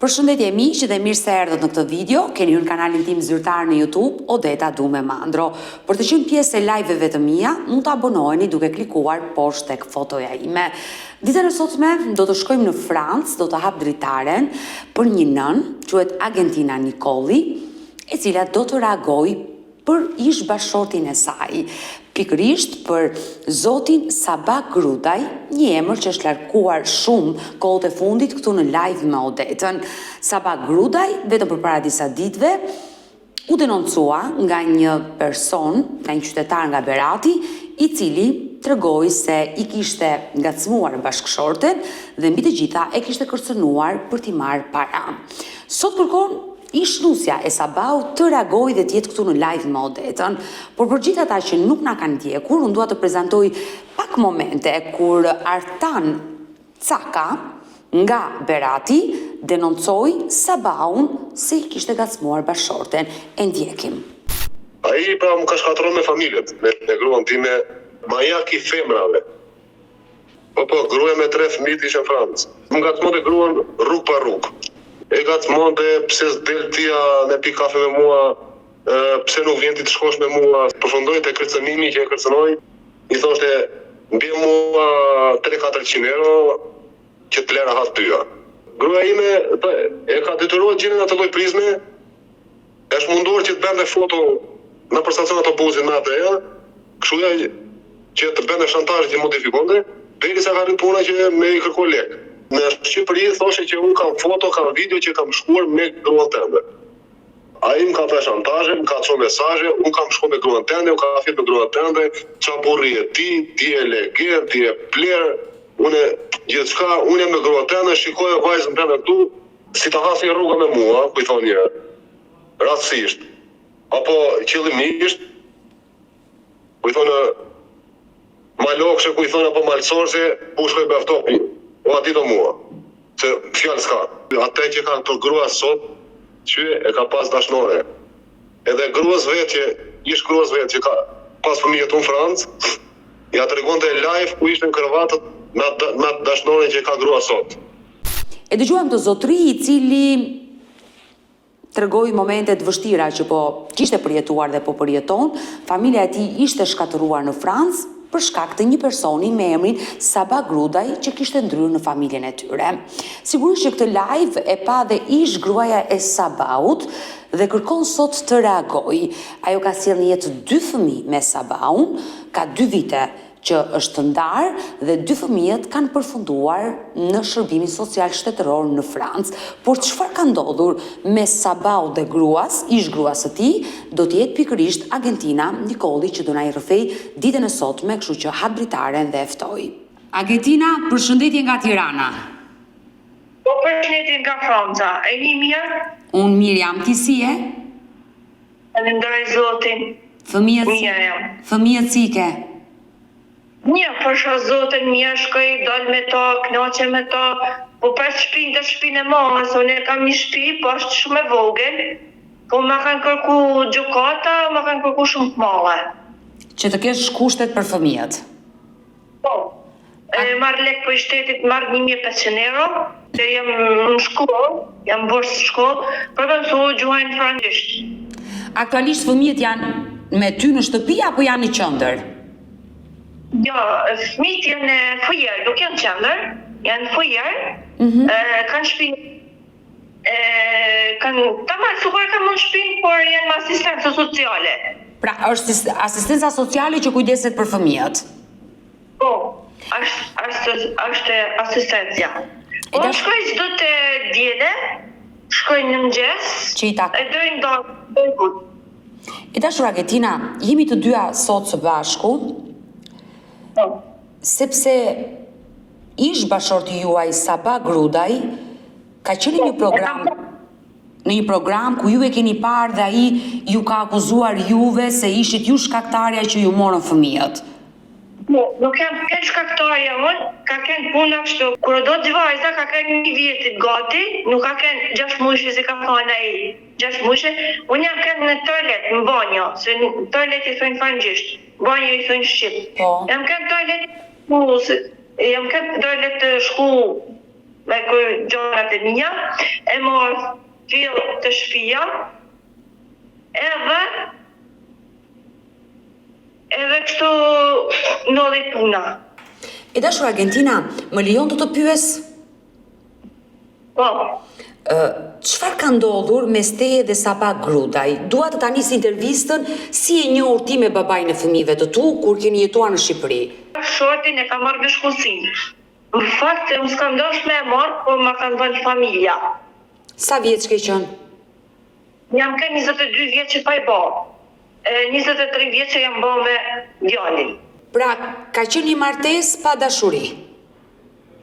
Përshëndetje miq dhe mirë se erdhët në këtë video. Keni hyrë në kanalin tim zyrtar në YouTube, Odeta Dume Mandro. Për të qenë pjesë e live-eve të mia, mund të abonoheni duke klikuar poshtë tek fotoja ime. Ditën e sotme do të shkojmë në Francë, do të hap dritaren për një nën, quhet Argentina Nicolli, e cila do të reagojë për ish bashortin e saj. Pikërisht për zotin Sabah Grudaj, një emër që është larkuar shumë kohët e fundit këtu në live me Odetën. Sabah Grudaj, vetëm përpara disa ditëve, u denoncua nga një person, nga një qytetar nga Berati, i cili tregoi se i kishte ngacmuar bashkëshorten dhe mbi të gjitha e kishte kërcënuar për t'i marrë para. Sot kërkon ish nusja e Sabahut të reagojë dhe të jetë këtu në live me Odetën, por për gjithë ata që nuk na kanë ndjekur, unë dua të prezantoj pak momente kur Artan Caka nga Berati denoncoi Sabahun se i kishte ngacmuar bashorten. E ndjekim. Ai pra më ka shkatërruar me familjet, me gruan time, majak i femrave. Po, gruaja me 3 fëmijë ishte në Francë. Më ngacmonte gruan rrugë pa rrugë. E ngacmonte pse s'del tia me pi kafe me mua, pse nuk vjen ti të shkosh me mua. Përfundoi te kërcënimi që e kërcënoi, i thoshte mbi mua 300-400 euro që të lera hat tyja. Gruaja ime e ka detyruar gjendën atë lloj prizme, është munduar që të bënte foto në stacionin autobusit me atë, kështu që të bënte shantazh që modifikonte, derisa ka rritur puna që me i kërkoi lek. Në Shqipëri thoshe që unë kam foto, kam video që kam shkuar me gruan tënde. Ai më ka bërë shantazhe, më ka çuar mesazhe, unë kam shkuar me gruan tënde, u ka fjet me gruan tënde, ç'a burri e ti je legend, ti je pler, unë gjithçka, unë me gruan tënde, shikoj vajzën tënde këtu, si ta hasi rruga me mua, ku i thonë një rastësisht, apo qëllimisht, ku i thonë malokshë, ku i thonë apo malsorse, u shkoj beftopi. O ati do mua, se fjallë s'ka. Ate që kanë të grua sot, që e ka pas dashnore. Edhe gruas vetë ish gruas vetë që ka pas fëmijët unë Francë, ja të regonte live ku ishte në kërvatët me dashnore që ka grua sot. E dëgjuam të zotëri i cili tregoi momente të vështira që po kishte përjetuar dhe po përjeton. Familja e tij ishte shkatëruar në Francë për shkak të një personi me emrin Sabah Grudaj që kishte ndryrë në familjen e tyre. Sigurisht që këtë live e pa dhe ish gruaja e Sabahut dhe kërkon sot të reagojë. Ajo ka sjellë në jetë 2 fëmijë me Sabahun, ka 2 vite që është ndarë dhe 2 fëmijët kanë përfunduar në shërbimin social shtetëror në Francë. Por çfarë ka ndodhur me Sabahut dhe gruas, ish gruas së tij, do të jetë pikërisht Argentina Nicolli që do na i rrëfej ditën e sotme, kështu që hap dritaren dhe e ftoj. Argentina, përshëndetje nga Tirana. Po përshëndetje nga Franca. E një mirë? Unë mirë jam, ti si je? Falenderoj Zotin. Fëmijët si ke? Një, përshë Zotin, një shkoj, dal me ta, knaqe me ta, po pas shpinë të shpinë e mamës, unë e kam një shpi, po është shumë e vogël, po ma kanë kërku gjukata, ma kanë kërku shumë të male. Që të kesh kushtet për fëmijët? Po, marrë lek për shtetit, marrë 1500 euro, që jam në shkollë, jam bursë shkollë, për të mësu gjuhajnë francisht. Aktualisht fëmijët janë me ty në shtëpi apo janë në qendër? Jo, fëmijët janë në foyer, nuk janë qendër, janë në foyer, kanë shpinë, tamam, sukur kanë në shpinë, por janë me asistencë sociale. Pra, është asistenca sociale që kujdeset për fëmijët? Po, është asistencia. Po, shkoj çdo të diele, shkoj në mëngjes, e dojnë do. E dashur Argentina, jemi të dyja sot së bashku, sepse ish bashorti juaj Sabah Grudaj ka qenë në një program ku ju e keni parë dhe ai ju ka akuzuar juve se ishit ju shkaktarja që ju morën fëmijët. Nuk jam kënë shkaktarja unë, ka kënë puna kështu. Kur do të vajza, ka kënë 1 vjetit gati, nuk ka kënë 6 muajsh si ka thënë ai. 6 muajsh, unë jam kënë në toalet, në banjo, se në toalet i thonë francisht, banjo i thonë shqip. Jam kënë toalet, jam kënë toalet të shku me kërë gjonat e mija, e morë fill të shtëpia, edhe kështu nolli puna. E dashur Argentina, më lejon të pyes? Po. Çfarë ka ndodhur mes teje dhe Saba Grudaj? Dua të ta nis intervistën si e njohur ti me babain e fëmijëve të tu kur keni jetuar në Shqipëri. Shortin e ka marrë me shkullsinë. Në fakt, unë s'kam dosh me e marrë, por ma kanë dhënë familja. Sa vjeç ke qenë? Jam ke 22 vjeç që pa i bërë. 23 vjeç që jam bërë me djalin. Pra, ka qenë një martesë pa dashuri?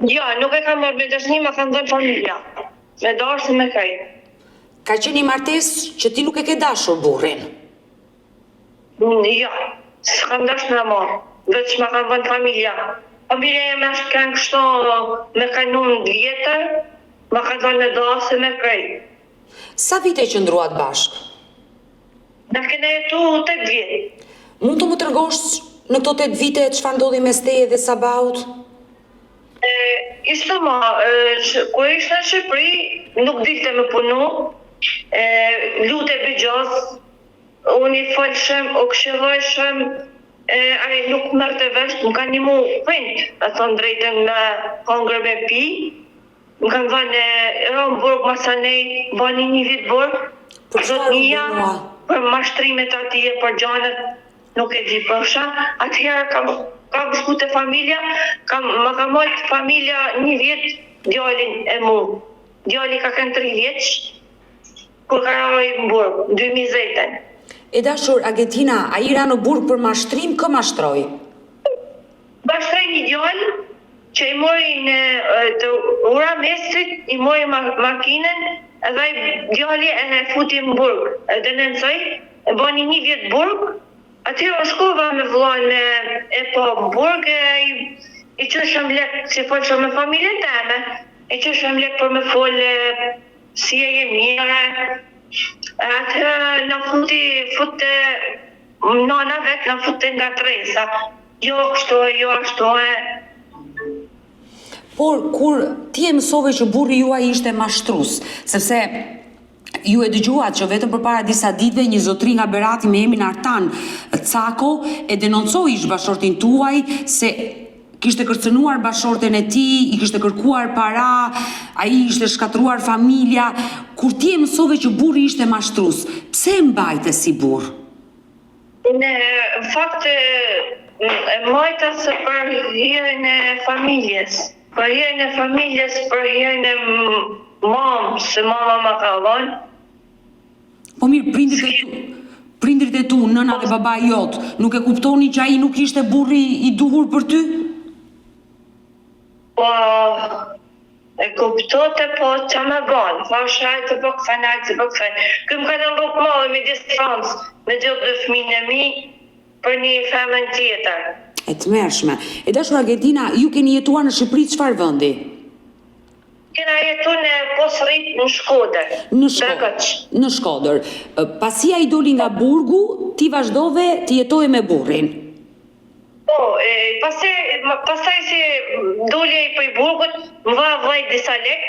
Ja, nuk e kam marrë me dashni, ma kanë dhënë familja. Me dashur me kaj. Ka qenë një martesë që ti nuk e ke dashur burrin? Ja, s'kam dash me marrë, veç ma kanë dhënë familja. Familja e me është kanë kështu me kanun vjetër, ma kanë dhënë me dashur me kaj. Sa vite qëndruat bashkë? Na kena jetu 8 vjet. Mund të më tregosh në këto 8 vite çfarë ndodhi mes teje dhe Sabaut? Ishte kur ishte në Shqipëri, nuk dilte me punu, lute bëgjos, unë i falshem, o këshillojshem, ai nuk mërte vesh, më kanë një mu prind, a thonë drejten me hongër me pi, më kanë dhënë ronë burg masanej, bani një vit burg, për mashtrimet atje, për gjanët, nuk e di përsha, atëherë kam shku të familja, ma ka mojtë familja një vjet djalin e mu. Djali ka kënë 3 vjeç, kur ka raroj në burg, 2010. E dashur Argentina, a i ra në burg për mashtrim, kë mashtroj? Bashtroj një djal, që i mori në të ura mesrit, i mori makinën, edhe djali e futi në burg, edhe në nësoj, e bani një vjet burg, atëherë shkova me vllajën e po burg, i qëshëm lek, si folëshëm me familjen teme, i qëshëm lek për me folë si e mire. Atëherë në futte, nana vetë në futte nga tresa. Jo kështu e. Por, kur ti e mësove që burri juaj ishte mashtrus, sepse ju e dëgjuat që vetëm përpara disa ditëve një zotri nga Berati me emrin Artan Cako e denoncoi ish bashortin tuaj se kishte kërcënuar bashorten e tij, i kishte kërkuar para, ai ishte shkatruar familja. Kur ti e mësove që burri ishte mashtrus, pse e mbajte si burr? Në fakt e mbajta se për hirën e familjes. Për hirën e familjes, për hirën e mamë, se mama ma ka dhënë. Po mirë, prindrit e tu, nëna dhe baba jot, nuk e kuptoni që ai nuk ishte burri i duhur për ty? Po, e kuptote, po që me banë, fashaj të bëkfen. Këm ka në rrugë madhe me disë Francë, me gjithë dhe fëmijën e mi, për një femën tjetër. E të mërshme. E dashur Argentina, ju keni jetuar në Shqipëri çfarë vendi? Kena jetu në Posrit në Shkodër. Në Shkodër. Pasi ai doli nga burgu, ti vazhdove të jetoje me burrin. Po, pasaj si doli i për i burgut, më vllai disa lek,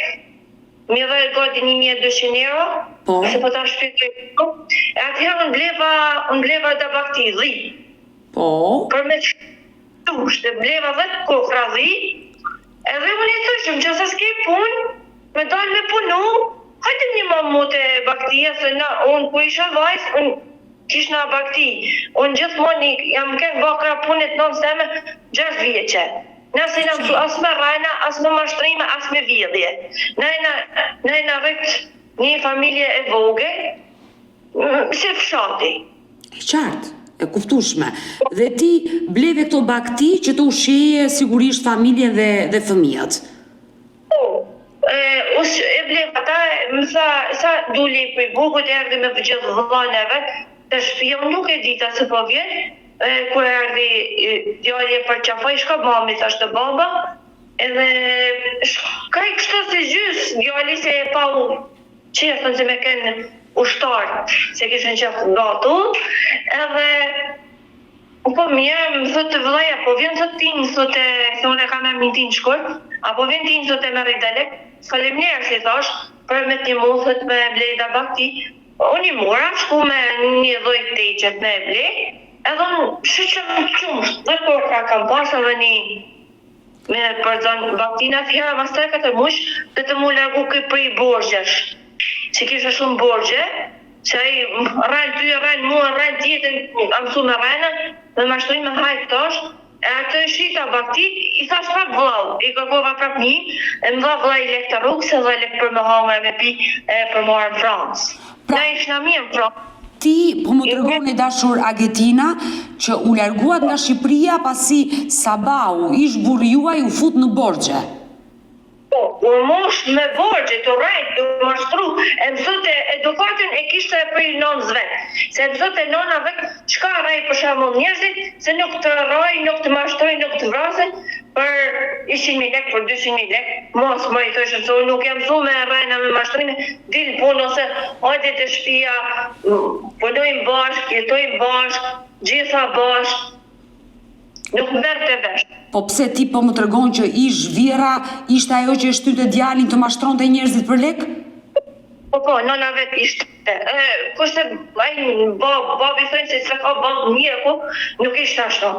më dha gati 1200 euro, se po ta shpjetoj. E atëherë unë bleva da bakti dhi. Po. Për me të bleva 10 kokra dhi. Edhe unë i thëshëm që se s'ke pun, me dalë me punu, hajtëm një mamut e baktia, se unë ku isha vajs, unë kish nga bakti. Unë gjithmoni jam kënë bakra punit në nëseme 6 vjeqe. Nëse jam su as me rajna, as me mashtrime, as me vjedhje. Nëjna rrit një familje e voge, se fshati. E qartë. E kuptueshme. Dhe ti bleve këto bakti që të ushqeje sigurisht familjen dhe fëmijët. Po, e bleve ata, më sa duli për i burgut, erdi me gjithë vëllajnë e vetë, të shpia, unë nuk e dita se po vjen, kur erdi djalje për qafaj, shka mami, thashtë baba, edhe ka i kështë si gjys, djali se e pa u qefën se me kënë ushtarë, se kishën qefë gatu, edhe Po mirë, më thotë vëllaja, po vjen thotë ti, më thotë, se unë kam me mintin në shkollë, apo vjen ti, më thotë me rridalek, faleminderit si thash, për me ti mu, thotë me blejda bakti, unë i mora, shku me një dhoj teqet me ble, edhe unë shqyqëm në qumsht, dhe kur kam pasë edhe një me përzon baktina fjera mas 3-4 mush, dhe të mu largu këj për i borgjesh, që kishe shumë borgje, që ai rrën ty, rrën mua, rrën tjetën, amësu me rrënën, dhe ma shtoj me hajtë tash, e atë shita bakti, i thash prap vlau, i kërkova prap një, e më dha vla i lek të rrugë, se dha lek për me hangre me pi, për marë në Francë. Na ishna mirë në Francë. Ti po më tregon e dashur Agetina që u larguat nga Shqipëria pasi Sabau, ish burri juaj, u fut në borxhe. Po, u mosh me borxhe, të rrejt, të mashtru, e mësote edukatën e kishte për i nonës vetë. Se mësote nona vetë, qka rrejt për shembull njerëzit, se nuk të rroj, nuk të mashtroj, nuk të vrasin, për 100.000 lek, për 200.000 lek, mos më i thëshën, se nuk jam mësu me rrejna me mashtrime, dilë punë, ose hajde të shtëpia, punojmë bashk, jetojmë bashk, gjitha bashk, nuk merr të vesh. Po pse ti po më tregon që ish vjera, ishte ajo që e shtynte djalin të mashtronte njerëzit për lek? Po, nona vetë ishte. Kurse babi thënë se s'e ka bab mjeku, nuk ishte ashtu.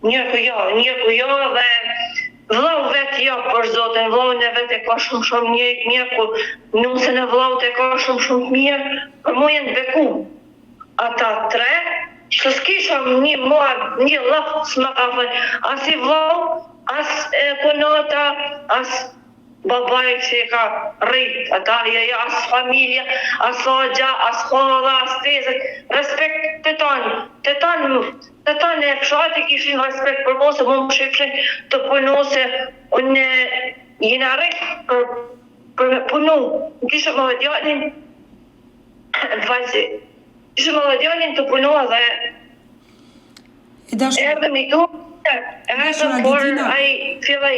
Mjeku jo, dhe vllau vetë jo për zotin, vllaun e vetë e ka shumë mjeku, nusën e vlaut e ka shumë mirë, për mu jenë beku. Ata 3, që s'kisha një mua, një lëftë s'ma ka thënë, as i vlau, as konata, as babaj që ka rrit, ata as familja, as ogja, as kolla, as tezët, respekt të tanë e fshati kishin respekt për mu, se mu më shifshin të punu, se unë jena rrit për punu, kishë më dhe djallin, Ishë më dhe djallin të punua dhe erdhe mi tu, erdhe por ai fillaj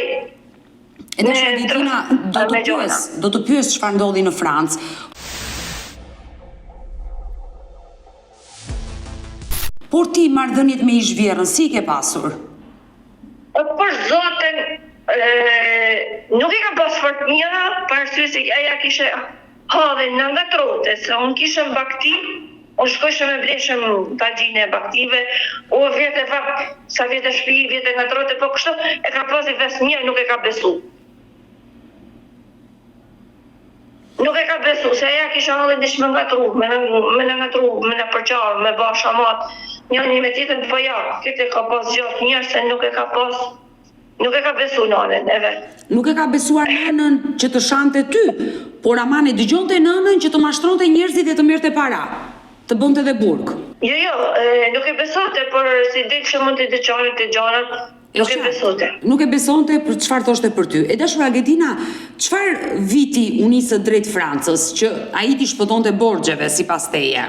E dashur Agetina, do të pyes çfarë ndodhi në Francë. Por ti marrëdhëniet me ish-vjerrën, si ke pasur? Për zotin, nuk i kam pas fort mira, për arsye se aja kishe hadhin në nga trote, se unë kishe në bakti, unë shkojshë me bleshëm tagjine e baktive, u vjetë e vakt, sa vjetë e shpi, vjetë e nga trote, po kështu e ka pasi ves mirë, nuk e ka besu. Nuk e ka besu, se aja kisha hallin dish me nga tru, me në përqarë, me ba shamat, një me tjetën të pëjakë, këtë e ka pas gjatë njërë, se nuk e ka pas, nuk e ka besu nënën e vetë. Nuk e ka besuar nënën që të shante ty, por aman e dëgjonte nënën që të mashtronte njerëzit dhe të merrte para, të bënte dhe burg. Jo, nuk e besote, por si ditë që mund të dëgjonte të gjanat, nuk e besote. Nuk e besonte për çfarë thoshte për ty. E dashur Agetina, çfarë viti u nisë drejt Francës që ai ti shpëtonte borxheve sipas teje?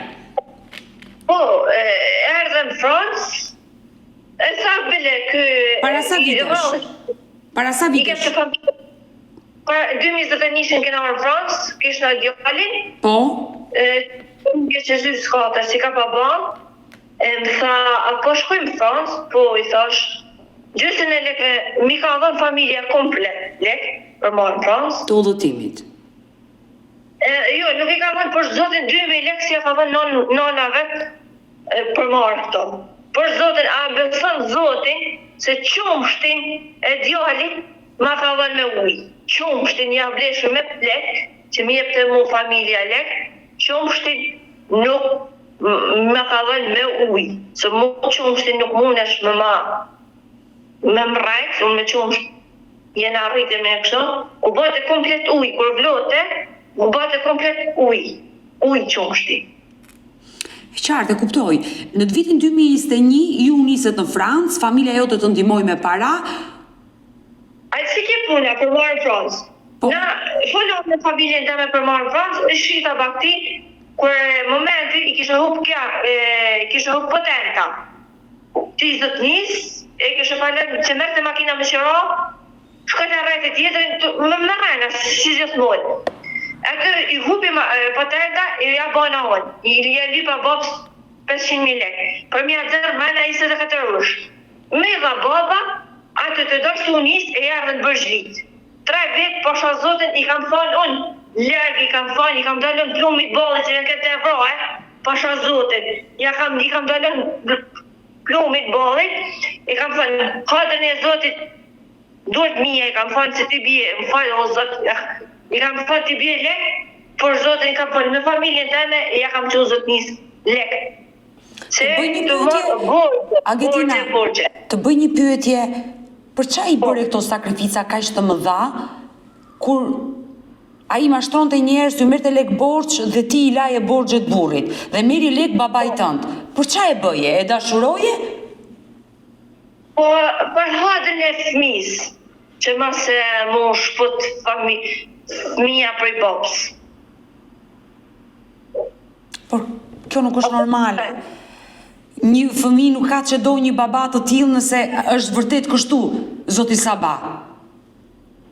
Po, erdhe në Francë, e sa bile kë... Para sa vitesh? Para sa vitesh? 2021 kena në Francë, kishë në djallin. Po? Një që zy s'kata, si ka pa ban, më tha, a po shkojmë në Francë? Po, i thash, gjysën e lekve, mi ka dhënë familja komplet lek, për marë në Francë. Të udhëtimit. Jo, nuk i ka dhënë për zotin 2.000 lek, si ja ka dhënë nona vetë për marë këto. Për zotin, a beson zotin, se qumshtin e djallit ma ka dhënë me ujë. Qumshtin ja bleshë me lek, që mi jepte mu familja lek, qumshtin nuk me ka dhënë me ujë. Se mu qumshtin nuk mundesh me mrejt, unë me qumsht jena rritë me kështu, u bëte komplet ujë, kur vlote, u bëte komplet ujë qumshti. Qartë, e kuptoj. Në të vitin 2021, ju nisët në Francë, familja jote të ndihmoi me para. A si ke puna për marrë në Francë? Na, folon me familjen teme për marrë në Francë, në shita bakti, kur momenti i kishe hup potenta. Ti zët nis, e kishe falen që merte makina me qëra, shkojtë e rejtë tjetërin, me rejna, si gjithmonë. Atë i hupi potenta, i ja bona onë, i ja lipa babës 500.000 lekë. Për mja dërë mana 24 rush. Me dha baba, atë të dorë sunis e ardhën Bërgjlit. 3 vetë, posha zotin, i kam thonë unë, lërgë i kam thonë, i kam dalën plumit bollit që në këtë evro, posha zotin. I kam dalën plumit bollit, i kam thonë, hadën e zotit, duhet mija, i kam thonë që ti bje, më falë o zot, i kam thonë ti bje lekë, por zotin i kam thonë, me familjen tëme, ja kam që zotnis lekë. Të bëj një pyetje, Agetina, të bëj një pyetje, për çfarë i bëre këto sakrifica kaq të mëdha, kur ai mashtronte njerëz, ty merrte lek borxh dhe ti i laje borxhet burrit, dhe merri lek babait tënd. Për çfarë e bëje? E dashuroje? Po, për hadën e fëmis, që mas mu shput fëmija prej babës. Por kjo nuk është normale. Një fëmijë nuk ka që do një baba të tillë nëse është vërtet kështu, zoti Sabah.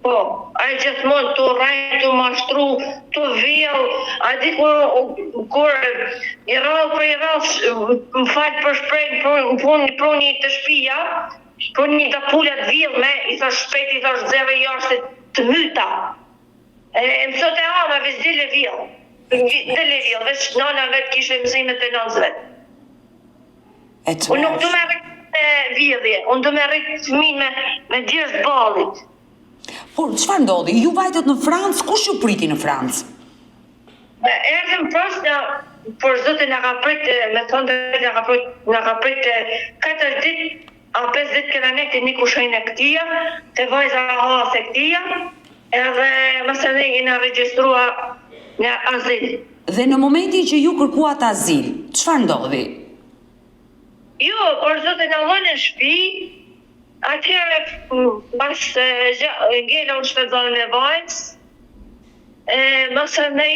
Po, ai gjithmonë të rajtë, të mashtru, të vjell, a di kur i rrallë për i rrallë, më falë për shprejnë, për një të shpia, për një të pullat vjellme, i thash shpejt, i thash zeve jashtë të myta. Mësot e ama, veç dile vjell. Dile vjell, veç nana vetë kishe mëzimet e nënës vetë. Unë nuk du me rritë vjedhje, unë du me rritë fëmin me djesht balit. Por, çfarë ndodhi? Ju vajtët në Francë, kush ju priti në Francë? Erdhëm Francë, por zote nga ka pritë, me thonë dhe nga ka pritë 4 ditë, a 5 ditë këna nekti një kushajnë e këtia, të vajza hase këtia, edhe mësë dhe i nga registrua në azil. Dhe në momentin që ju kërkuat azil, çfarë ndodhi? Jo, por zote nga lënë në shpi, atëherë pas ngella unë shpëzonë me vajzë, mësë ne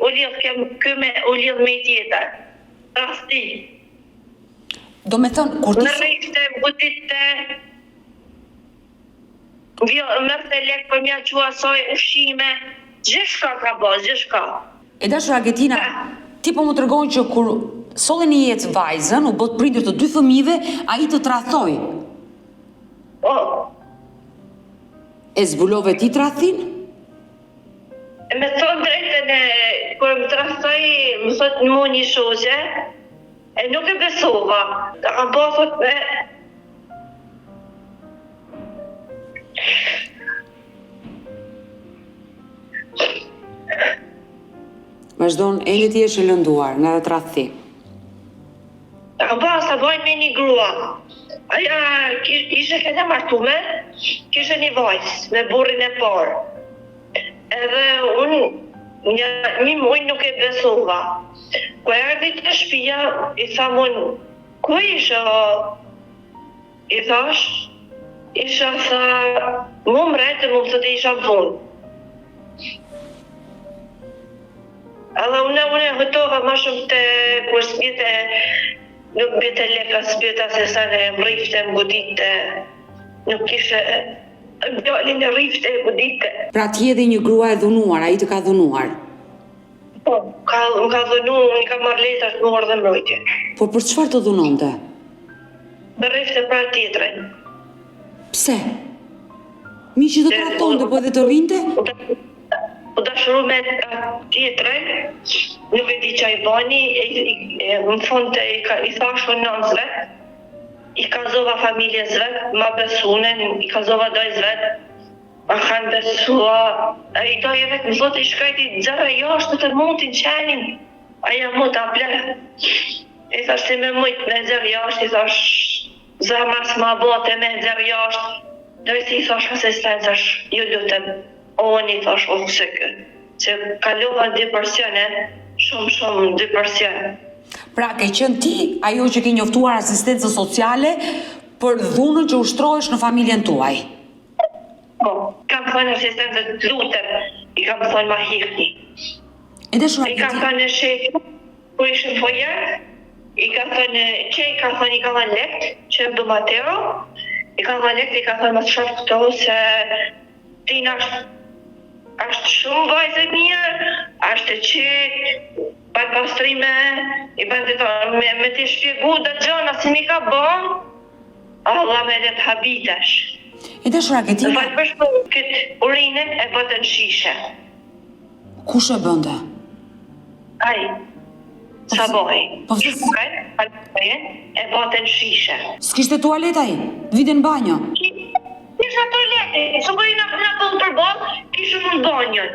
u lidhë me tjetër, rasti. Do me thënë, kur ti... Në rejtë, budite, mërte lekë për mja qua soj ushqime, gjithka ka bo, gjithka. E dashur Agetina, ti po më tërgojnë që kur solle një jetë vajzën, u bot prindër të 2 fëmijëve, a i të trathoj. Po. E zbulove ti trathin? Me thonë drejtën kur më trahtoj, më thot në mu një shoqe, e nuk e besova. Ta kam po thot me... Vazhdon, Eli ti është e lënduar, nga dhe trathi. Ta kam po sa bojnë me një grua. Aja ishe këta martume, kishe një vajzë me burrin e parë. Edhe unë një muj nuk e besova. Ku erdi të shpia, i tha mund, ku isha? I thash, isha tha, mu mretë, mu të të isha punë. Edhe unë hëtova ma shumë të kur s'bjete, nuk bjete leka, s'bjete se sa në mrifte, më godite, nuk ishe, bjallin e rifte, më godite. Pra ti edhe një grua e dhunuar, a i të ka dhunuar? Po, më ka dhunuar, unë i ka marrë letar të nuar dhe mbrojtje. Po për çfarë të dhunonte? Më rifte pra tjetërin. Pse? Mi që të tratonte, po edhe të rrinte? U dashuru me tjetërin, nuk e di që i bani, më fonte i thashë nënës vetë, i kazova familjes vetë, ma besunen, i kazova dojës vetë, ma kanë besua, a i dojë vetë më zotë i shkrejti dzërë jashtë të mundin qenin, aja mu të aple. I thash si me mujtë me dzërë jashtë, i thash zërë mas ma bote me dzërë jashtë, dojë si i thash asistencësh, ju lutëm. Unë i thash o këse kë, që kalova 2%, shumë 2%. Pra ke qenë ti ajo që ke njoftuar asistencë sociale për dhunën që ushtrohesh në familjen tuaj? Po, kam thënë asistencët lutëm, i kam thënë ma hikni. I kam thënë shefu, kur ishën fojer, i kam thënë që i kam thënë i kam thënë lekt, që më du matero, i kam thënë lekt, i kam thënë më të shafë këto, se tina ashtë shumë vajzë mirë, ashtë qetë, pa pastrime, i bën me të shpjegu dhe gjona si mi ka bon, Allah me dhe të habitesh. E dashura Argentina, Në falë për këtë urinën e bëtën shishe. kush e bënte? Ai, sa boj. Po pse E bëtën shishe. s'kishte tualet ai? Vite në banjo. Kisha toalete, së bëri në bëllë për bëllë, kishë në banjën.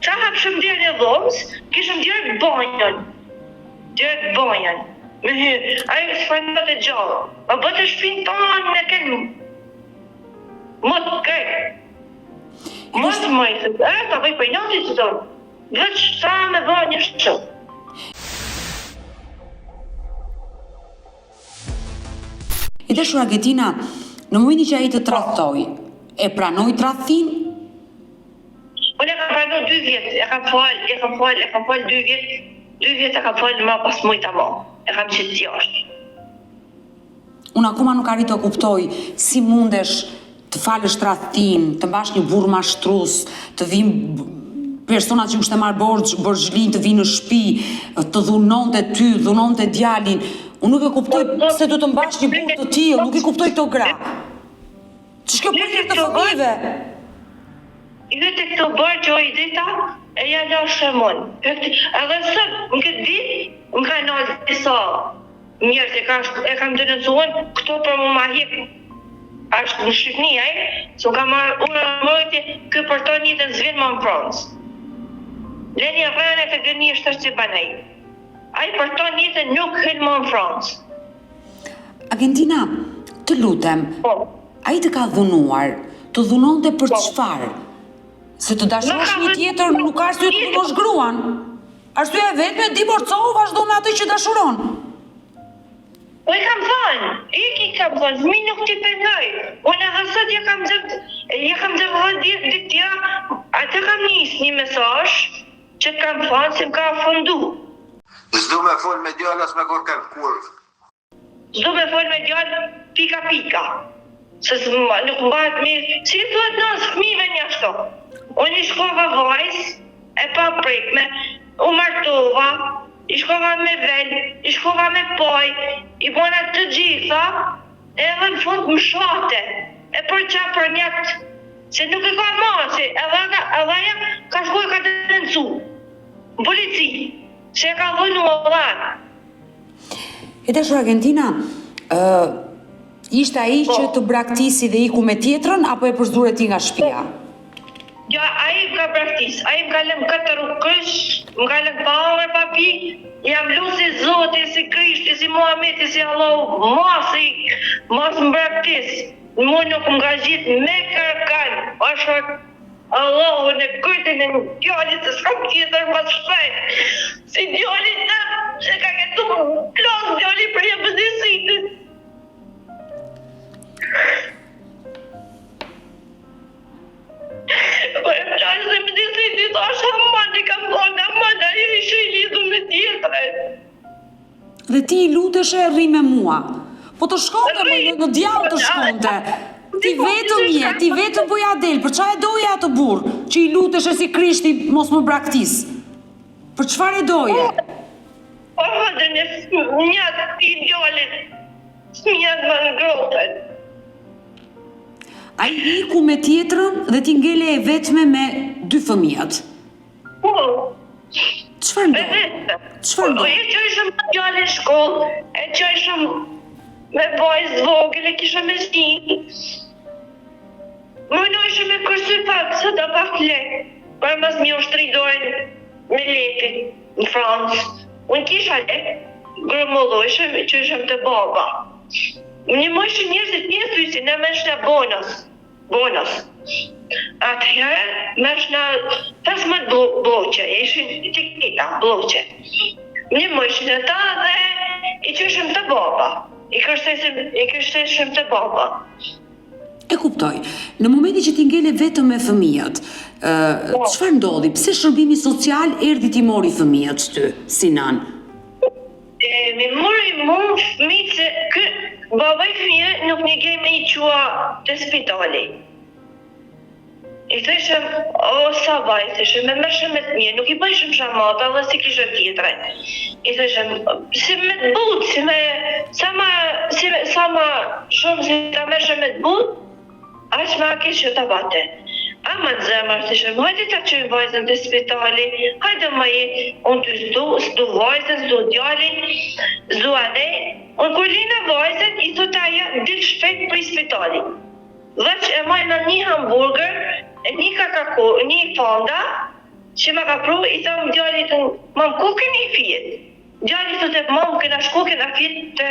Qa hapshëm djerë e dhomës, kishëm djerë banjën. Djerë banjën. Me hy, ajo së fërnët e gjallë. A bëtë shpinë tonë në kënë. Mëtë kërë. Mëtë mëjtë, ta bëj për njëti të tonë. Vëtë sa me banjë shtë. E dashura Argentina, në momentin që ai të tradhtoi, e pranoi tradhtin? Unë e kam pranu 2 vjetë, e kam falë 2 vjetë, 2 vjetë e kam falë ma pas mujta mo, e kam qëtë jashtë. Unë akoma nuk arrit të kuptoj si mundesh të falësh tradhtin, të mbash një burr mashtrues, të vinë persona që kishte marrë borxhlin të vinë në shtëpi, të dhunonte ty, dhunonte djalin. Unë nuk e kuptoj pse do të mbash një burr të tillë, nuk e kuptoj këto gra. Ç'është kjo për të fëmijëve? I dhe të këto bërë që o i dita, e ja la shëmon. Edhe sot, në këtë ditë, më ka nalë disa njerës e kam denoncuar këto për më ma hik. Ashtë në Shqipni, se më ka marrë unë mojti, kë për to një të nëzvinë më në Francë. Leni rrëne të gëni është të që banaj. Ai për to një të nuk hëllë më në Francë. Argentina, të lutem, ai të ka dhunuar, të dhunonte për çfarë? Se të dashosh një tjetër nuk ka arsye të dhunosh gruan. Arsyeja e vetme divorcohu, vazhdo me atë që dashuron. O i kam thënë, i kam thënë, fëmi nuk t'i penoj. Unë edhe sot ja kam zërë ditë tja, atë kam njësë një mesazh që kam thënë se më ka fundu. S'du me fol me djallë as me korkan kur. S'du me fol me djallë pika. Se nuk mbahet mirë. Si i thuhet nësë fëmive një ashto. Unë i shkova vajzë, e pa prekme, u martova, i shkova me vel, i shkova me poj, i bona të gjitha, edhe në fund më shate, e për qa për njëtë, se nuk e ka masi, edhe aja ka shkoj ka të nëncu, në polici, se e ka dhënu o dhanë. E dashur Argentina, ishte ai që të braktisi dhe iku me tjetrën, apo e përzure ti nga shtëpia? Ja, ai më ka braktis, ai më ka lëmë 4 krysh, më ka lëmë pa orë pa pi, jam lu si Zoti, si Krishti, si Muhameti, si Allah, mos më braktis. Mu nuk më ka gjitë me kërkan, është Allahu në kërtin e një djallit të s'kam tjetër më shpejt. Si djallit të, që ka këtu plos djallit për një bëdisitit. Po e më qashë se më disiti të është hamani, kam thonë hamani, a i ishe i lidhu me tjetër. Dhe ti i luteshe e rri me mua. Po të shkonte, në djallë të shkonte. Ti vetëm poja del, për qa e doje atë burë, që i luteshe si Krishti mos më braktis? Për çfarë e doje? Po hëndër në njëtë ti djallit, smjët më në grotën. A i iku me tjetrën dhe ti ngele e vetme me 2 fëmijët. Po. Çfarë ndodh? Çfarë ndodh? E që ishëm në djallin shkollë, e që ishëm me vajzë vogël, e kisha me zi. Më në ishëm me kërsy pak, së da pak lekë, për mas një ushtridojnë me lekë në Francë. Unë kisha lekë, grëmullu, që ishëm të baba. Një më ishë njërësit një thysi, në më ishë në bonus. Atëherë, më ishë në 15 bloqe, ishë të kita bloqe. Një më ishë në ta dhe i që ishëm të baba. I kërsteshëm të baba. E kuptoj. Në momenti që ti ngele vetëm me fëmijët, çfarë ndodhi? Pse shërbimi social erdhi ti mori fëmijët ty, si nan? Mi mori mund fëmijët se baba i fëmijë nuk një kemi i qua të spitali. I thëshëm, o sa vaj, thëshëm, me mërshëm me të mirë, nuk I bëjshëm shamata dhe si kishë tjetre. I thëshëm, si me të but, sa ma shumë si ta mërshëm me të but, aq ma kishë të bate. Ama të zemër, thëshëm, hajde ta qëjmë vajzën të spitali, hajde ma jetë, unë të zdu vajzën, zdu djallin, zdu ane, unë kur lina vajzën, I thot aja, dil shpejt për I spitali. Veç e majna një hamburger, një kakako, një fonda, që ma ka pru, I thamë djallit, mam, ku keni fjet? Djallit të të mam, këna shku, këna fjet të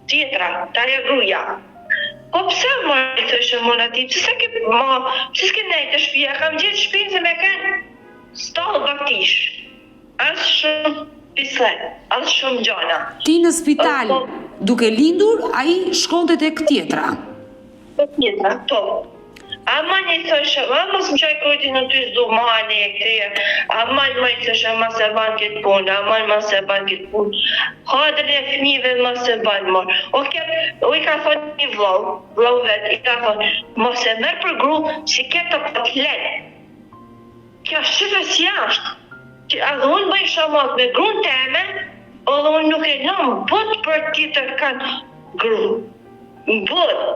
tjetra, të aja gruja. Po pëse më I thëshë më në ti, pëse s'ke nejtë të shpia, kam gjithë shpinë se me kënë stallë baktish. Asë shumë pislet, asë shumë gjana. Ti në spital, duke lindur, ai shkonte tek tjetra. Tjetra, to. Ama një thëshë, mos më qaj kujti në ty s'du mani e këtëja, ama më I thëshë, ma se ban këtë punë, ama ma se ban këtë punë, hadrën e fmive ma se ban mërë. O I ka thonë një vlau vetë, I ka thonë, mos e mërë për gru, si këtë të patlet. Kjo shqyfës jashtë, adhe unë bëjë shamat me grunë teme, edhe unë nuk e nëmë, botë për tjetër kanë gru. Botë.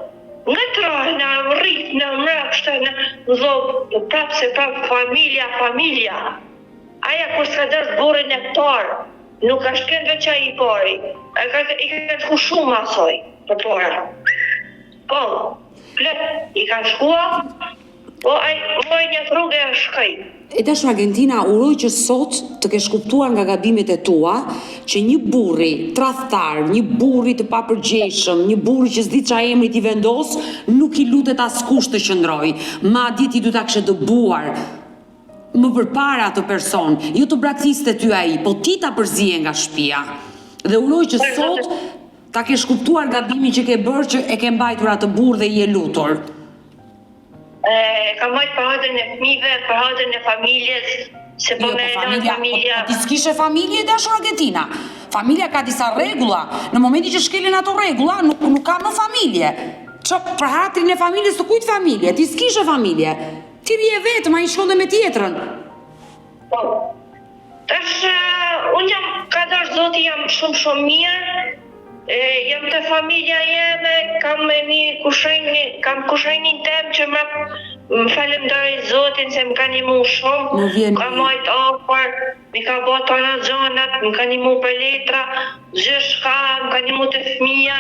Nga trahë në rritë, në mrapshtë, në zovë, prapë se prapë familja. Aja kur s'ka dërë burin e parë, nuk ka shkenë veqa I pari. I ka shku shumë asoj, për para. Po, plët, I ka shkua, po moj një rrugë e shkaj. E tash Argentina, uroj që sot të kesh kuptuar nga gabimet e tua që një burri tradhtar, një burri të papërgjeshëm, një burri që s'di qa emri t'i vendos, nuk I lutet askush të qëndroj. Madje ti du ta kishe dëbuar më përpara atë person, jo të braktiste ty ai, po ti ta përzije nga shtëpia. Dhe uroj që sot ta kesh kuptuar gabimin që ke bërë, që e ke mbajtur atë burr dhe I e lutur. Ka mojtë për hadrën e fmive, për hadrën e familjes, se po me në familja... Po ti s'kishe familje, dashur Argentina. Familja ka disa regula. Në momenti që shkelin ato regula, nuk ka më familje. Që për hatrin e familjes të kujt familje? Ti s'kishe familje. Ti rije vetë, ma I shkonde me tjetrën. Po. Tash, unë jam, kadar zoti jam shumë mirë, jam të familja jeme, kam kushenjin tem që më falemderoj Zotin se më ka nimu shumë, ka majtë afër, mi ka bërë të në gjonat, më ka nimu për letra, gjithçka, më ka nimu të fëmija,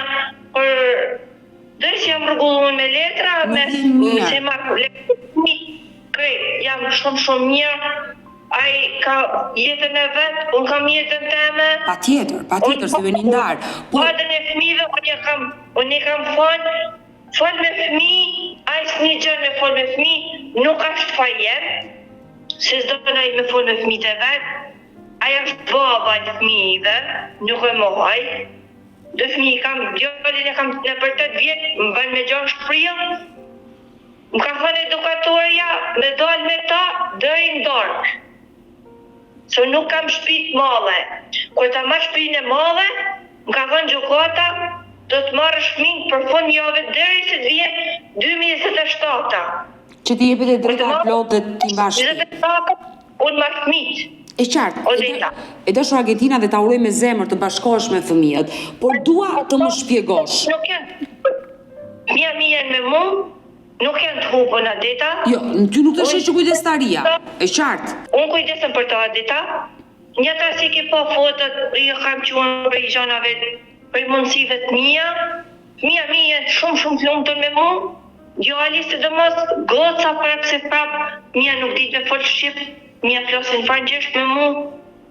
për dërës jam rregulluar me letra, se ma jam shumë mirë. Ai ka jetën e vetë, unë kam jetën teme. Patjetër, se veni ndarë. Padën e fëmijëve, unë e kam fol me fëmijë, ai s'ni gjë me fol me fëmijë, nuk është fajem, se s'do të ai me fol me fëmijët e vetë, ai është baba I fëmijëve, nuk e mohaj. Dë fëmijë kam, djallin e kam në për 8 vjetë, më bën me 6 prill, më ka thënë edukatorja, me dalë me ta, deri në darkë. Se nuk kam shtëpi madhe. Kur ta marr shtëpinë e madhe, më ka thënë gjykata, do të marrësh fëmijën për fund jave deri se të vjen 2027. Që ti jepet e drejta plotë ti mbash. 27 unë marr fëmijë. E qartë. E dashur Argentina dhe ta uroj me zemër të bashkohesh me fëmijët, por dua të më shpjegosh. Nuk janë. Mia janë me mua. Nuk janë të hupën Adeta. Jo, ty nuk të shesh që kujdestaria, e qartë. Unë kujdesem për të Adeta. Një ta si ki po fotot, jo kam quen për I gjanave, për mundësive të mija. Mija jenë shumë të lumëtën me mu. Djali se dhe mos goca prapë se prapë. Mija nuk ditë me folë shqip. Mija flasin frangjesht me mu.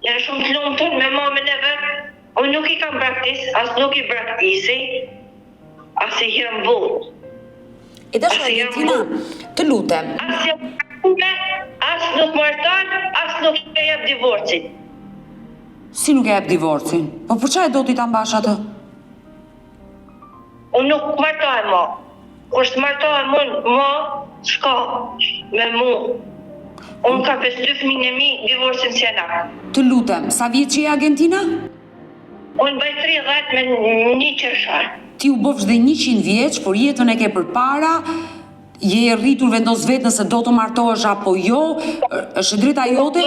Janë shumë të lumëtën me mamën e vetë. Unë nuk I kam braktis, as nuk I braktisi. As I hirëm butë. E dashur Argentina, të lutem. As jam me, as nuk marton, as nuk e jep divorcin. Si nuk e jep divorcin? Po për çfarë do ti ta mbash atë? Unë nuk martohem më. Kur të martohem më, s'ka me mu. Unë ka 52 fëmijën e mi, divorcin s'jena. Të lutem, sa vjeç je Argentina? Unë bëj 30 me 1 qershar. Ti u bëfsh dhe 100 vjeç, por jetën e ke përpara, Je e rritur vendos vetë nëse do të martohesh apo jo, është drejta jote,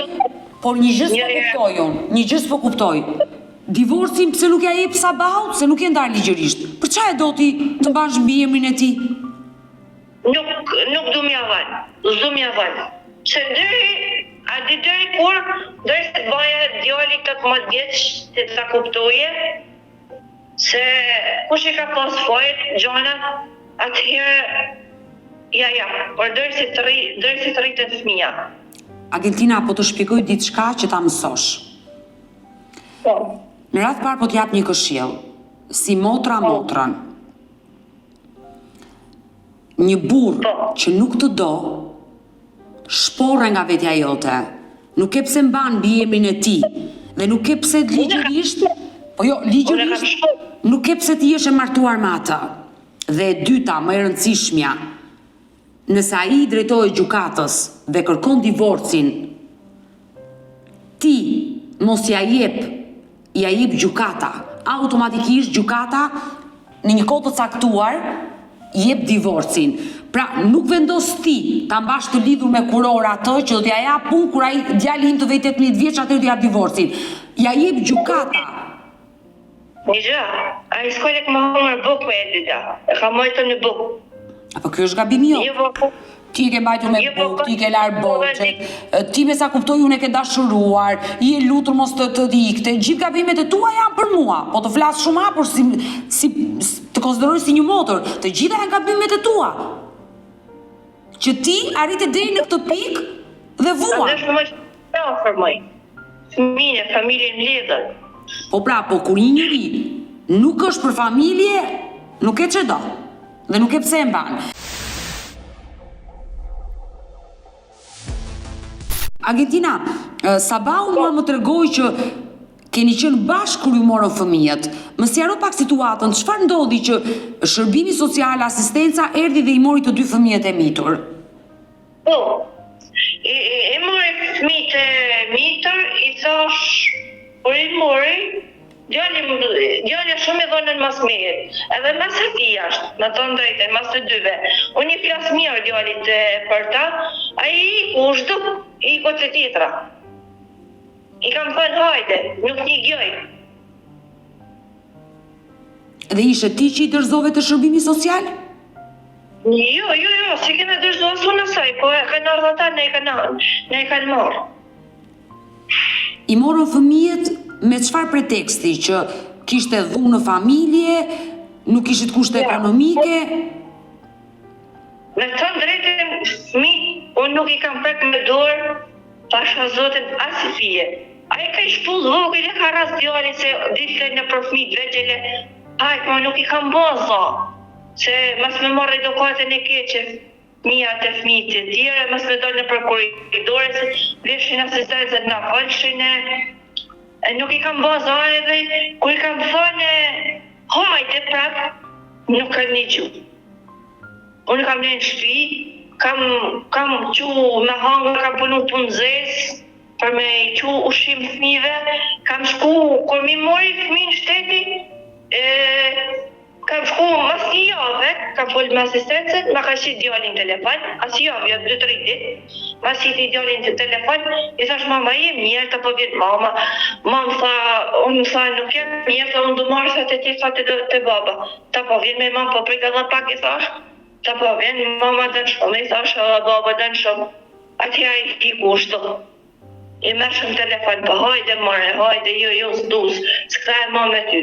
por një gjë s'po kuptoj unë, një gjë s'po kuptoj. Divorcin pse nuk ja jep Sabahut, se nuk e ndar ligjërisht. Për çfarë do ti të mbash mbi emrin e tij? Nuk du m'ja val. S'du m'ja val. Se deri kur, deri se të baje djali këtë më djeq, se ta kuptoje, se kush i ka pas fajt, gjana, atëherë, ja, por deri se të rritet fëmija. Argentina, po të shpjegoj diçka që ta mësosh. Po. Në radhë parë po t'jap një këshill, si motra motrën. Një burr që nuk të do, shporre nga vetja jote. Nuk e pse mban mbi emrin e tij dhe nuk e pse ligjërisht, po jo, ligjërisht nuk e pse ti je e martuar me atë. Dhe e dyta, më e rëndësishmja, nëse ai drejtohet gjykatës dhe kërkon divorcin, ti mos ja jep gjykata, automatikisht gjykata në një kohë të caktuar jep divorcin. Pra, nuk vendos ti ta mbash të lidhur me kuror atë që do t'ja jap punë kur ai djali im të vej 18 vjeç atë do jap divorcin. Ja jep gjykata. Një gjë, ai s'ka më humër buk me Edita. E ka mojtë në buk. Apo kjo është gabimi jo? Ti ke mbajtur me buk, ti ke lar borxhet, ti me sa kuptoj unë e ke dashuruar, i e lutur mos të ikte. Gjithë gabimet e tua janë për mua, po të flas shumë hapur si të konsideroj si një motor. Të gjitha janë gabimet e tua. Që ti arrite deri në këtë pikë dhe vua. Është më shumë për më. Fëmijë, familjen lidhur. Po pra, po kur një njeri nuk është për familje, nuk e çdo. Dhe nuk e pse e mban. Argentina, Sabahu mua më tregoi që keni qenë bashkë kur ju morën fëmijët. Më sqaro pak situatën, çfarë ndodhi që shërbimi social, asistenca erdhi dhe i mori të dy fëmijët e mitur? Po, e mori fëmijët e mitër, i thash, por i mori, djali shumë i dhonën mas mirë, edhe mas e ti jashtë, në tonë drejten, mas të dyve. Unë i flas mirë djalit për ta, a i kushtu, i këtë tjetra. I kam thënë hajde, nuk një gjoj. Dhe ishe ti që i dërzove të shërbimi social? Jo, si kena dërzove su nësaj, po e kanë ardhë ata, ne e kanë morë. I morën fëmijët me çfarë preteksti, që kishte dhunë në familje, nuk kishit kushte ekonomike? Me të drejtën, unë nuk i kam prek me dorë, pasha zotin asë fije. A i ka i shpull vogël e ka ras djali se dilte në për fëmijët vegjele, hajtë, ma nuk i kam boza, se mas me marrë edukatën e keqe, mija të fëmijët e tjere, mas me dojnë në për koridore, se veshin asistencët në falshin nuk i kam boza edhe, kur i kam thënë, hajtë prapë, nuk kanë një gjuhë. Unë kam në shtëpi, kam qu me hangër, kam punu punë zesë, për me qu ushim fëmijëve, kam shku, kur mi mori fëmijë në shteti, kam shku mas një jave, kam folë me asistencët, ma ka qitë djallin telefon, as javë, jo 2-3 ditë, ma qitë djallin telefon, i thash mama jem mirë, të po vjetë mama, unë tha nuk jem mirë, unë du marrë sa të ti fatë të baba, të po vjetë me mama, po prejka dhe pak, i thash, të po vjetë, mama dënë shumë, i thash, baba dënë shumë, atëja i kushtu. I me shumë telefon, po hajde mare, hajde, jo, s'duz, s'kta e ma me ty.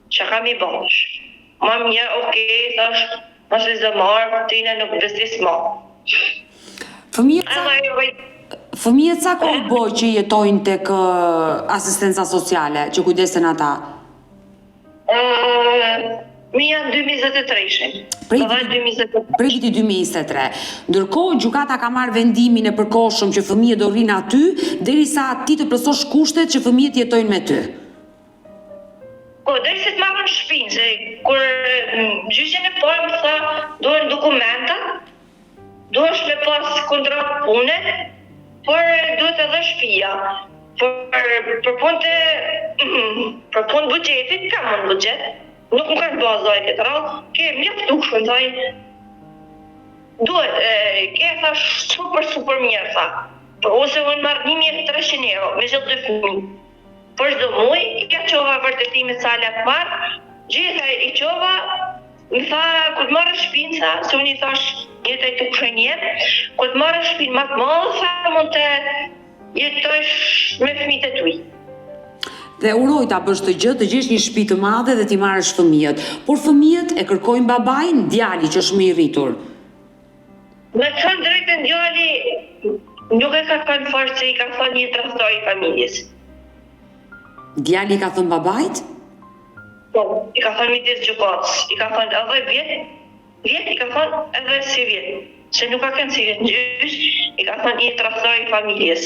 Që kam i bosh. Ma mje, okej, thash, ma shë zëmarë, t'ine nuk besis ma. Fëmijët sa kohë boj që jetojnë tek asistenca sociale, që kujdesen ata? Mi janë 2023. Prej viti 2023. Ndërkohë, gjykata ka marrë vendimin e përkohshëm që fëmijët do rrinë aty, derisa ti të plotësosh kushtet që fëmijët jetojnë me ty. Po, deri se të marrën shpinë, se kur gjyqin e parë më tha, duhen dokumentat, duhesh me pas kontrat pune, por duhet edhe shtëpia. Për punë buxhetit, kam unë buxhet. Nuk më kanë bazoj këtë rallë, kemë një fëtukshën, thaj. Duhet, ke thash super mirë, tha. Ose unë marrë 1.300 euro me gjithë 2 fëmijë. Për çdo muaj, ja qova vërtetimet sa lek marrë, gjitha i qova, më tha, ku të marrë shpinë, tha, se unë i thash, jetaj të kushen jetë, ku të marrë shpinë më të madhe, tha, mund të jetojsh me fëmijët e tuaj. Dhe uroj ta bësh të gjë, të gjesh një shtëpi të madhe dhe t'i marrësh fëmijët. Por fëmijët e kërkojnë babajin, djali që është më i rritur. Me të thënë drejtën djali, nuk e ka thënë fort se i ka thënë një tradhtor i familjes. Djali ka thënë babait? Po, i ka thënë midis gjykatës, i ka thënë edhe vjet, i ka thënë edhe si vjet. Se nuk ka kënë si vjet në gjysh, i ka thënë një tradhtor i familjes.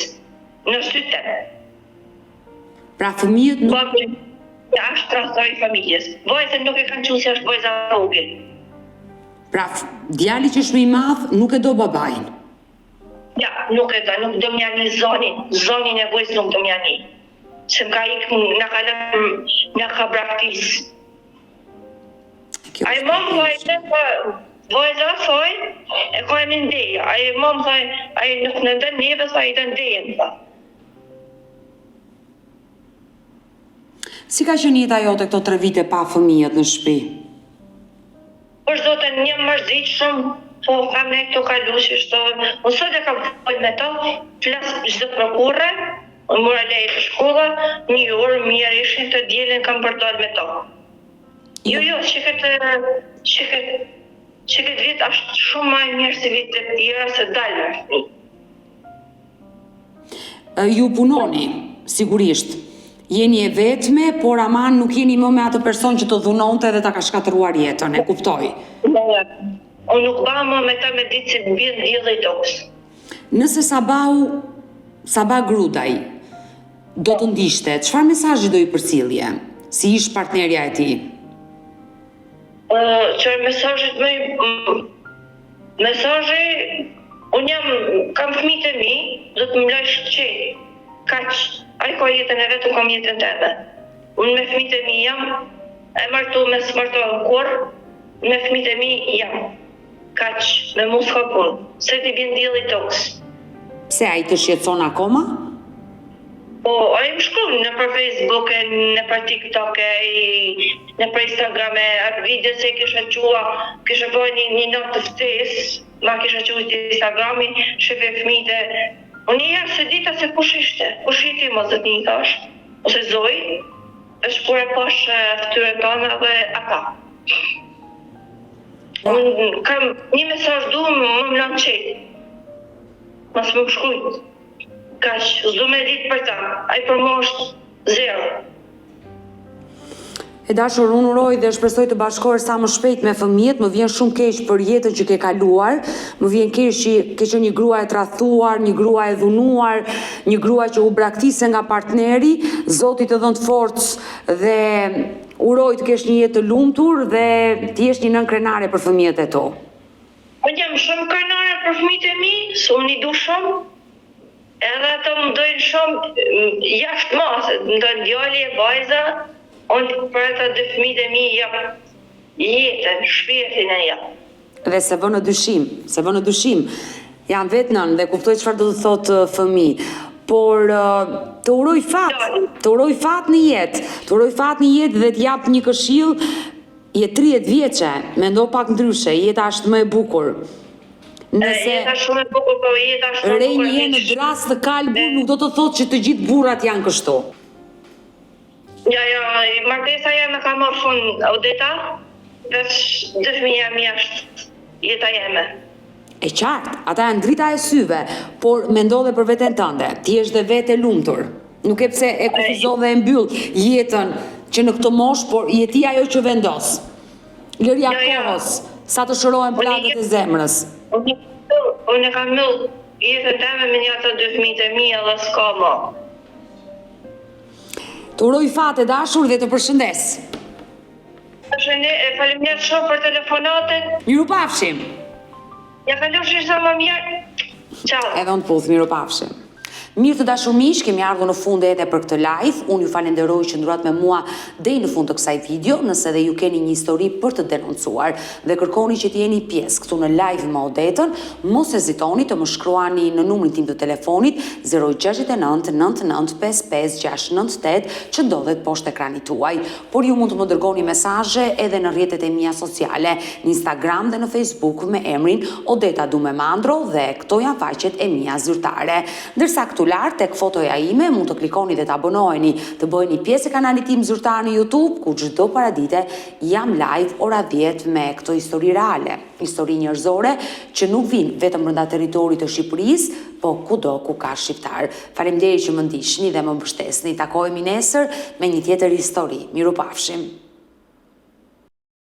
Në sytë. Pra fëmijët nuk... Babi, është tradhtor i familjes. Vajzën nuk e kanë qenë se është vajza e vogël. Pra djali që është më i madh nuk e do babain. Ja, nuk e do, nuk do m'jani zonin e vojës nuk do m'jani. Se m'ka ikë nga ka braktis. A i mom thaj, vojza thaj, e ka e mindeja. A i mom thaj, a i nuk në ndën neve, thaj i dën dejen, tha. Si ka qenë jeta jote këto 3 vite pa fëmijët në shtëpi? Për zotën një mërzitshëm, po kam ne këto kalu që shto, unë sot e kam fol me to, flas çdo prokurre, unë mora lejë të shkolla, një orë mirë ishin të dielën kam përdor me to. Jo, që këtë vit është shumë më e mirë se vitet e tjera se dalë. Ju punoni, sigurisht. Jeni e vetme, por aman nuk jeni më me atë person që të dhunonte dhe ta ka shkatëruar jetën, e kuptoj. Unë nuk ba më me ta me ditë që bjen dielli i tokës. Nëse Sabah Grudaj do të ndishte, çfarë mesazhi do i përcjellje? Si ish partnerja e tij? Çfarë mesazhit mesazhi, unë kam fëmijët e mi, do të më laj shqet. Kaq, ai ka jetën e vetë, kam jetën tënde. Unë me fëmijët e mi jam, e martu me smartohen kur, me fëmijët e mi jam. Kaq, me mu s'ka punë, se t'i bjen dielli i tokës. Pse ai të shqetëson akoma? Po, ai më shkruan në për Facebook, në për TikTok, në për Instagram, atë video se kisha bërë një natë të ftesë, ma kisha quajtur të Instagrami, shefe fëmijët. Unë jam se dita se kush ishte mos dhe t'ni thash, ose Zoj, është kur e pash ftyre tona dhe ata. Unë kam një mesazh du më mlanë qetë, mas më shkujt, kaq, s'du me ditë për ta, ai për mo është 0. E dashur, unë uroj dhe shpresoj të bashkohesh sa më shpejt me fëmijët, më vjen shumë keq për jetën që ke kaluar, më vjen keq që ke qenë një grua e tradhtuar, një grua e dhunuar, një grua që u braktise nga partneri, Zoti të dhënë forcë dhe uroj të kesh një jetë të lumtur dhe të jesh një nën krenare për fëmijët e tu. Unë jam shumë krenare për fëmijët e mi, se unë i du shumë, edhe ato më dojnë shumë jashtë masë, më dojnë djali e vajza, unë për ata 2 fëmijët e mi jam jetën, shpirtin e jam. Dhe se vë në dyshim, janë vetë nën dhe kuptoj çfarë do të thotë fëmijë. Por të uroj fat në jetë dhe t'jap një këshill, je 30 vjeçe, mendo pak ndryshe, jeta është më e bukur. Jeta shumë e bukur, po jeta shumë e bukur. Rejnje në drast të kalbur nuk do të thotë që të gjithë burrat janë kështu. Ja, martesa jeme ka marrë fund Odeta, veç 2 fëmijë jam jashtë jeta jeme. E qartë, ata janë drita e syve, por mendo dhe për veten tënde, ti je dhe vetë e lumtur. Nuk e pse e kufizon dhe e mbyll jetën që në këtë moshë, por jeti ajo që vendos. Lëria kohës, sa të shërohen plagët e zemrës. Unë e kam mbyll jetën teme me një ato 2 fëmijët e mi edhe s'ka më. Të uroj fat e dashur dhe të përshëndes. Faleminderit shumë për telefonatën. Mirupafshim. Ja kalofshi sa më mirë. Ciao. Edhe unë puth, mirupafshim. Mirë të dashur miq, kemi ardhur në fund edhe për këtë live. Unë ju falenderoj që ndurat me mua deri në fund të kësaj video. Nëse dhe ju keni një histori për të denoncuar dhe kërkoni që të jeni pjesë këtu në live me Odetën, mos hezitoni të më shkruani në numrin tim të telefonit 069 99 55 698 që ndodhet poshtë ekranit tuaj. Por ju mund të më dërgoni mesazhe edhe në rrjetet e mia sociale, në Instagram dhe në Facebook me emrin Odeta Dumemandro dhe këto janë faqet e mia zyrtare. Ndërsa këtu lart tek fotoja ime mund të klikoni dhe të abonoheni, të bëheni pjesë e kanalit tim zyrtar në YouTube, ku çdo paradite jam live ora 10 me këto histori reale, histori njerëzore që nuk vijnë vetëm brenda territorit të Shqipërisë, po kudo ku ka shqiptar. Faleminderit që më ndiqni dhe më mbështesni. Takohemi nesër me një tjetër histori. Mirupafshim.